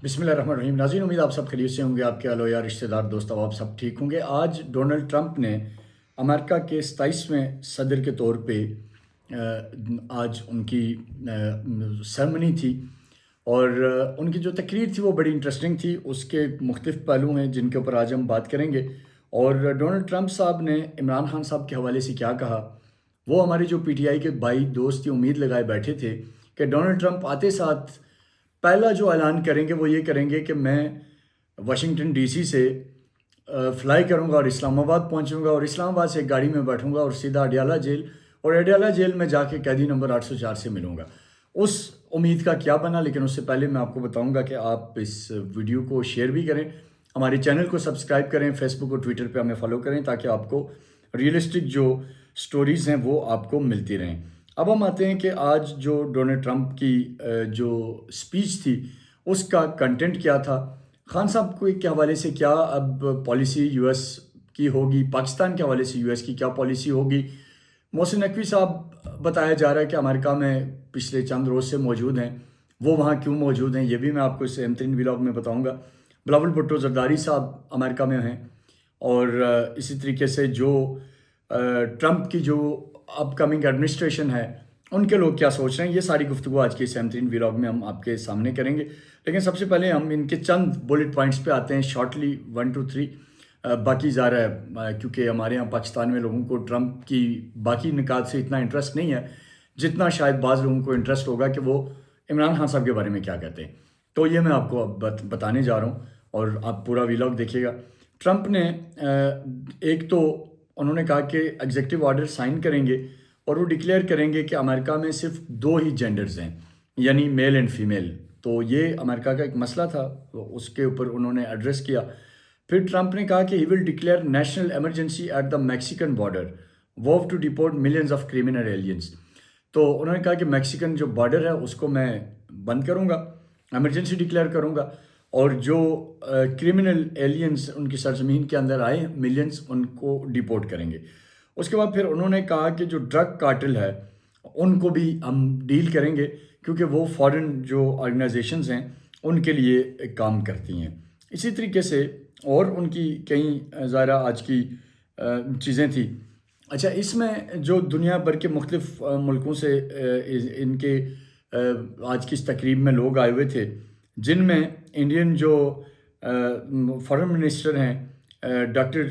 بسم اللہ الرحمن الرحیم. ناظرین، امید آپ سب خیریت سے ہوں گے. آپ کے اہل یا رشتہ دار دوست آپ سب ٹھیک ہوں گے. آج ڈونلڈ ٹرمپ نے امریکہ کے 27ویں صدر کے طور پہ آج ان کی سرمنی تھی، اور ان کی جو تقریر تھی وہ بڑی انٹرسٹنگ تھی. اس کے مختلف پہلو ہیں جن کے اوپر آج ہم بات کریں گے. اور ڈونلڈ ٹرمپ صاحب نے عمران خان صاحب کے حوالے سے کیا کہا. وہ ہمارے جو پی ٹی آئی کے بھائی دوست یہ امید لگائے بیٹھے تھے کہ ڈونلڈ ٹرمپ آتے ساتھ پہلا جو اعلان کریں گے وہ یہ کریں گے کہ میں واشنگٹن ڈی سی سے فلائی کروں گا اور اسلام آباد پہنچوں گا، اور اسلام آباد سے ایک گاڑی میں بیٹھوں گا اور سیدھا اڈیالہ جیل، اور اڈیالہ جیل میں جا کے قیدی نمبر 804 سے ملوں گا. اس امید کا کیا بنا؟ لیکن اس سے پہلے میں آپ کو بتاؤں گا کہ آپ اس ویڈیو کو شیئر بھی کریں، ہمارے چینل کو سبسکرائب کریں، فیس بک اور ٹویٹر پہ ہمیں فالو کریں تاکہ آپ کو ریئلسٹک جو سٹوریز ہیں وہ آپ کو ملتی رہیں. اب ہم آتے ہیں کہ آج جو ڈونلڈ ٹرمپ کی جو سپیچ تھی اس کا کنٹینٹ کیا تھا. خان صاحب کو کے حوالے سے کیا اب پالیسی یو ایس کی ہوگی، پاکستان کے حوالے سے یو ایس کی کیا پالیسی ہوگی. محسن نقوی صاحب بتایا جا رہا ہے کہ امریکہ میں پچھلے چند روز سے موجود ہیں، وہ وہاں کیوں موجود ہیں یہ بھی میں آپ کو اس اہم ترین ولاگ میں بتاؤں گا. بلاول بھٹو زرداری صاحب امریکہ میں ہیں، اور اسی طریقے سے جو ٹرمپ کی جو اپ کمنگ ایڈمنسٹریشن ہے ان کے لوگ کیا سوچ رہے ہیں، یہ ساری گفتگو آج کے اس اہم ترین ولاگ میں ہم آپ کے سامنے کریں گے. لیکن سب سے پہلے ہم ان کے چند بلٹ پوائنٹس پہ آتے ہیں شارٹلی 1 2 3. باقی ظاہر ہے کیونکہ ہمارے یہاں پاکستان میں لوگوں کو ٹرمپ کی باقی نکات سے اتنا انٹرسٹ نہیں ہے جتنا شاید بعض لوگوں کو انٹرسٹ ہوگا کہ وہ عمران خان صاحب کے بارے میں کیا کہتے ہیں. تو یہ میں آپ کو اب بتانے جا رہا ہوں اور آپ پورا ولاگ دیکھیے گا. ٹرمپ نے ایک تو انہوں نے کہا کہ ایگزیکٹو آرڈر سائن کریں گے اور وہ ڈکلیئر کریں گے کہ امریکہ میں صرف 2 ہی جینڈرز ہیں، یعنی میل اینڈ فیمیل. تو یہ امریکہ کا ایک مسئلہ تھا، اس کے اوپر انہوں نے ایڈریس کیا. پھر ٹرمپ نے کہا کہ he will declare national emergency at the Mexican border vow to deport millions of criminal aliens. تو انہوں نے کہا کہ میکسیکن جو بارڈر ہے اس کو میں بند کروں گا، ایمرجنسی ڈکلیئر کروں گا، اور جو کریمنل ایلینز ان کی سرزمین کے اندر آئے ملینز ان کو ڈیپورٹ کریں گے. اس کے بعد پھر انہوں نے کہا کہ جو ڈرگ کارٹل ہے ان کو بھی ہم ڈیل کریں گے کیونکہ وہ فارن جو آرگنائزیشنز ہیں ان کے لیے کام کرتی ہیں. اسی طریقے سے اور ان کی کئی ظاہرہ آج کی چیزیں تھیں. اچھا، اس میں جو دنیا بھر کے مختلف ملکوں سے ان کے آج کی اس تقریب میں لوگ آئے ہوئے تھے، جن میں انڈین جو فارن منسٹر ہیں ڈاکٹر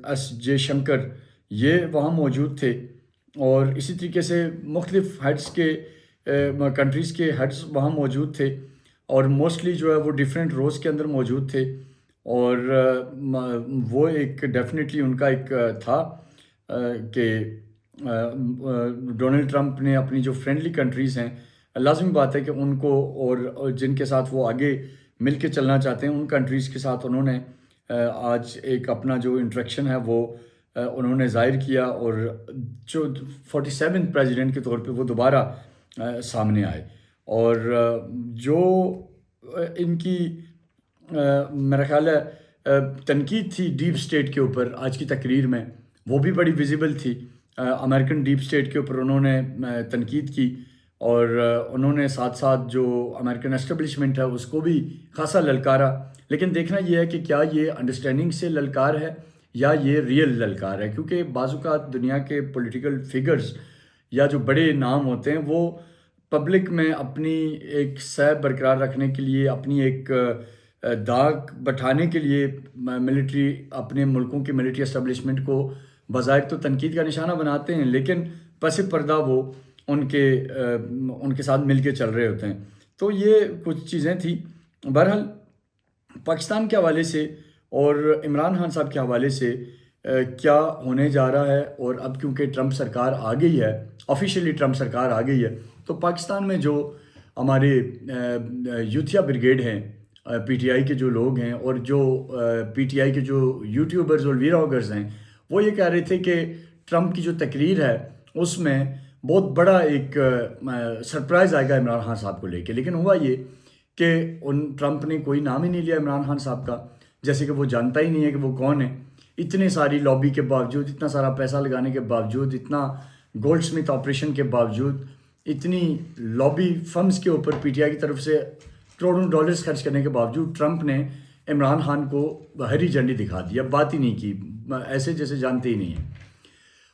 ایس جے شنکر، یہ وہاں موجود تھے. اور اسی طریقے سے مختلف ہیڈس کے کنٹریز کے ہیڈس وہاں موجود تھے، اور موسٹلی جو ہے وہ ڈیفرنٹ روز کے اندر موجود تھے. اور وہ ایک ڈیفینیٹلی ان کا ایک تھا کہ ڈونلڈ ٹرمپ نے اپنی جو فرینڈلی کنٹریز ہیں، لازمی بات ہے کہ ان کو اور جن کے ساتھ وہ آگے مل کے چلنا چاہتے ہیں ان کنٹریز کے ساتھ انہوں نے آج ایک اپنا جو انٹریکشن ہے وہ انہوں نے ظاہر کیا، اور جو 47 پریزیڈنٹ کے طور پہ وہ دوبارہ سامنے آئے. اور جو ان کی میرا خیال ہے تنقید تھی ڈیپ اسٹیٹ کے اوپر آج کی تقریر میں، وہ بھی بڑی ویزیبل تھی. امریکن ڈیپ اسٹیٹ کے اوپر انہوں نے تنقید کی، اور انہوں نے ساتھ ساتھ جو امریکن اسٹیبلشمنٹ ہے اس کو بھی خاصا للکارا. لیکن دیکھنا یہ ہے کہ کیا یہ انڈرسٹینڈنگ سے للکار ہے یا یہ ریئل للکار ہے، کیونکہ بعض اوقات دنیا کے پولیٹیکل فگرز یا جو بڑے نام ہوتے ہیں وہ پبلک میں اپنی ایک سہ برقرار رکھنے کے لیے، اپنی ایک داغ بٹھانے کے لیے ملٹری اپنے ملکوں کی ملٹری اسٹیبلشمنٹ کو بظاہر تو تنقید کا نشانہ بناتے ہیں، لیکن پس پردہ وہ ان کے ساتھ مل کے چل رہے ہوتے ہیں. تو یہ کچھ چیزیں تھیں. بہرحال پاکستان کے حوالے سے اور عمران خان صاحب کے حوالے سے کیا ہونے جا رہا ہے، اور اب کیونکہ ٹرمپ سرکار آ گئی ہے، آفیشیلی ٹرمپ سرکار آ گئی ہے، تو پاکستان میں جو ہمارے یوتھیا بریگیڈ ہیں، پی ٹی آئی کے جو لوگ ہیں، اور جو پی ٹی آئی کے جو یوٹیوبرز اور ویلاگرز ہیں، وہ یہ کہہ رہے تھے کہ ٹرمپ کی جو تقریر ہے اس میں بہت بڑا ایک سرپرائز آئے گا عمران خان صاحب کو لے کے. لیکن ہوا یہ کہ ٹرمپ نے کوئی نام ہی نہیں لیا عمران خان صاحب کا، جیسے کہ وہ جانتا ہی نہیں ہے کہ وہ کون ہے. اتنے ساری لابی کے باوجود، اتنا سارا پیسہ لگانے کے باوجود، اتنا گولڈ سمتھ آپریشن کے باوجود، اتنی لابی فرمز کے اوپر پی ٹی آئی کی طرف سے کروڑوں ڈالرز خرچ کرنے کے باوجود ٹرمپ نے عمران خان کو ہری جھنڈی دکھا دی، اب بات ہی نہیں کی، ایسے جیسے جانتے ہی نہیں ہیں۔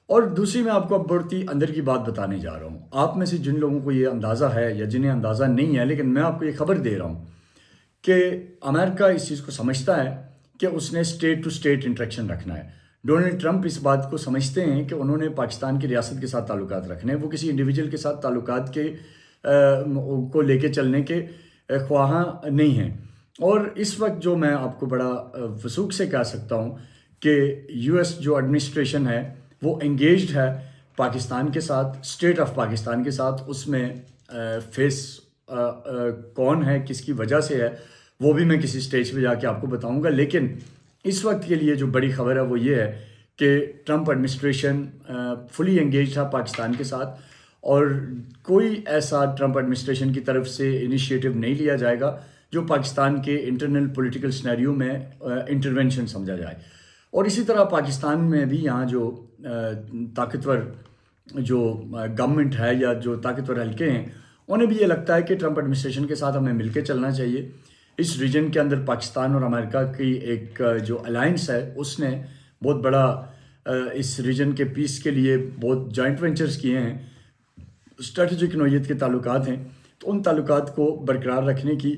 اور دوسری میں آپ کو اب بڑھتی اندر کی بات بتانے جا رہا ہوں۔ آپ میں سے جن لوگوں کو یہ اندازہ ہے یا جنہیں اندازہ نہیں ہے، لیکن میں آپ کو یہ خبر دے رہا ہوں کہ امریکہ اس چیز کو سمجھتا ہے کہ اس نے اسٹیٹ ٹو اسٹیٹ انٹریکشن رکھنا ہے۔ ڈونلڈ ٹرمپ اس بات کو سمجھتے ہیں کہ انہوں نے پاکستان کی ریاست کے ساتھ تعلقات رکھنے ہیں، وہ کسی انڈیویجول کے ساتھ تعلقات کے کو لے کے چلنے کے خواہاں نہیں ہیں۔ اور اس وقت جو میں آپ کو بڑا وثوق سے کہہ سکتا ہوں کہ یو ایس جو ایڈمنسٹریشن ہے وہ انگیجڈ ہے پاکستان کے ساتھ، اسٹیٹ آف پاکستان کے ساتھ۔ اس میں فیس کون ہے، کس کی وجہ سے ہے، وہ بھی میں کسی سٹیج پہ جا کے آپ کو بتاؤں گا۔ لیکن اس وقت کے لیے جو بڑی خبر ہے وہ یہ ہے کہ ٹرمپ ایڈمنسٹریشن فلی انگیجڈ ہے پاکستان کے ساتھ، اور کوئی ایسا ٹرمپ ایڈمنسٹریشن کی طرف سے انیشیٹو نہیں لیا جائے گا جو پاکستان کے انٹرنل پولیٹیکل سینیریو میں انٹرونشن سمجھا جائے۔ اور اسی طرح پاکستان میں بھی یہاں جو طاقتور جو گورنمنٹ ہے یا جو طاقتور حلقے ہیں، انہیں بھی یہ لگتا ہے کہ ٹرمپ ایڈمنسٹریشن کے ساتھ ہمیں مل کے چلنا چاہیے۔ اس ریجن کے اندر پاکستان اور امریکہ کی ایک جو الائنس ہے اس نے بہت بڑا اس ریجن کے پیس کے لیے بہت جوائنٹ وینچرز کیے ہیں، اسٹریٹجک نوعیت کے تعلقات ہیں۔ تو ان تعلقات کو برقرار رکھنے کی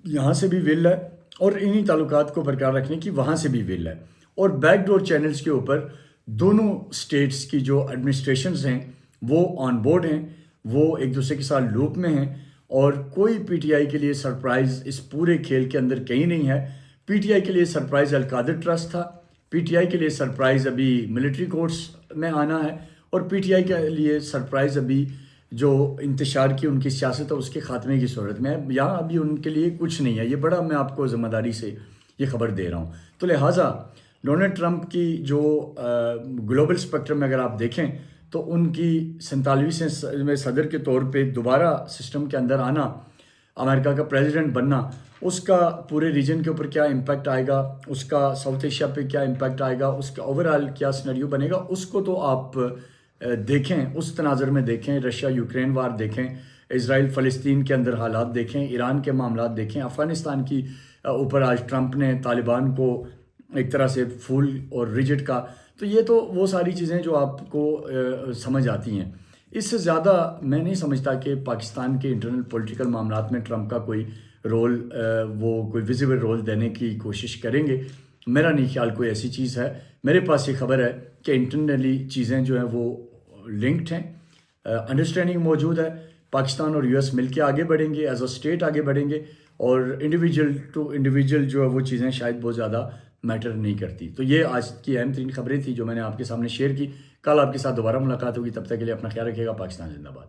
یہاں سے بھی ول ہے، اور انہی تعلقات کو برقرار رکھنے کی وہاں سے بھی ول ہے۔ اور بیک ڈور چینلز کے اوپر دونوں سٹیٹس کی جو ایڈمنسٹریشنز ہیں وہ آن بورڈ ہیں، وہ ایک دوسرے کے ساتھ لوپ میں ہیں، اور کوئی پی ٹی آئی کے لیے سرپرائز اس پورے کھیل کے اندر کہیں نہیں ہے۔ پی ٹی آئی کے لیے سرپرائز القادر ٹرسٹ تھا، پی ٹی آئی کے لیے سرپرائز ابھی ملٹری کورٹس میں آنا ہے، اور پی ٹی آئی کے لیے سرپرائز ابھی جو انتشار کی ان کی سیاست ہے اس کے خاتمے کی صورت میں ہے۔ یہاں ابھی ان کے لیے کچھ نہیں ہے، یہ بڑا میں آپ کو ذمہ داری سے یہ خبر دے رہا ہوں۔ تو لہٰذا ڈونلڈ ٹرمپ کی جو گلوبل اسپیکٹرم میں اگر آپ دیکھیں تو ان کی 47ویں صدر کے طور پہ دوبارہ سسٹم کے اندر آنا، امریکہ کا پریزیڈنٹ بننا، اس کا پورے ریجن کے اوپر کیا امپیکٹ آئے گا، اس کا ساؤتھ ایشیا پہ کیا امپیکٹ آئے گا، اس کا اوورآل کیا سینیریو بنے گا، اس کو تو آپ دیکھیں، اس تناظر میں دیکھیں، رشیا یوکرین وار دیکھیں، اسرائیل فلسطین کے اندر حالات دیکھیں، ایران کے معاملات دیکھیں، افغانستان کی اوپر آج ٹرمپ نے طالبان کو ایک طرح سے پھول اور ریجٹ کا، تو یہ تو وہ ساری چیزیں جو آپ کو سمجھ آتی ہیں۔ اس سے زیادہ میں نہیں سمجھتا کہ پاکستان کے انٹرنل پولیٹیکل معاملات میں ٹرمپ کا کوئی رول وہ کوئی ویزیبل رول دینے کی کوشش کریں گے۔ میرا نہیں خیال کوئی ایسی چیز ہے۔ میرے پاس یہ خبر ہے کہ انٹرنلی چیزیں جو ہیں وہ لنکڈ ہیں، انڈرسٹینڈنگ موجود ہے، پاکستان اور یو ایس مل کے آگے بڑھیں گے، ایز اے اسٹیٹ آگے بڑھیں گے، اور انڈیویجول ٹو انڈیویجول جو ہے وہ چیزیں شاید بہت زیادہ میٹر نہیں کرتی۔ تو یہ آج کی اہم ترین خبریں تھیں جو میں نے آپ کے سامنے شیئر کی۔ کل آپ کے ساتھ دوبارہ ملاقات ہوگی، تب تک کے لیے اپنا خیال رکھیے گا۔ پاکستان زندہ باد۔